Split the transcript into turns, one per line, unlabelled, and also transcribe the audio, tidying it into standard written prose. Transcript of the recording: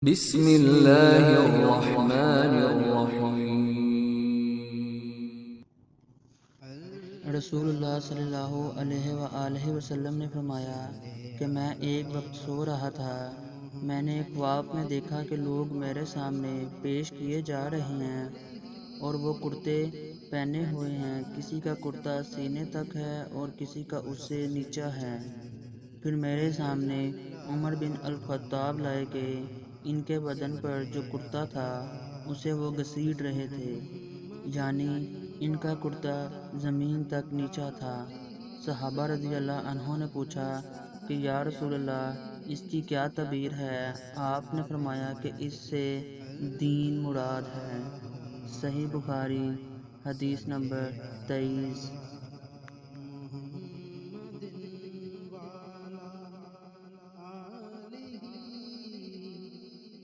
بسم اللہ الرحمن الرحیم۔
رسول اللہ صلی اللہ علیہ وآلہ وسلم نے فرمایا کہ میں ایک وقت سو رہا تھا، میں نے ایک خواب میں دیکھا کہ لوگ میرے سامنے پیش کیے جا رہے ہیں اور وہ کرتے پہنے ہوئے ہیں، کسی کا کرتا سینے تک ہے اور کسی کا اس سے نیچا ہے۔ پھر میرے سامنے عمر بن الخطاب لائے کہ ان کے بدن پر جو کرتا تھا اسے وہ گھسیٹ رہے تھے، یعنی ان کا کرتا زمین تک نیچا تھا۔ صحابہ رضی اللہ عنہ نے پوچھا کہ یا رسول اللہ، اس کی کیا تعبیر ہے؟ آپ نے فرمایا کہ اس سے دین مراد ہے۔ صحیح بخاری، حدیث نمبر 23۔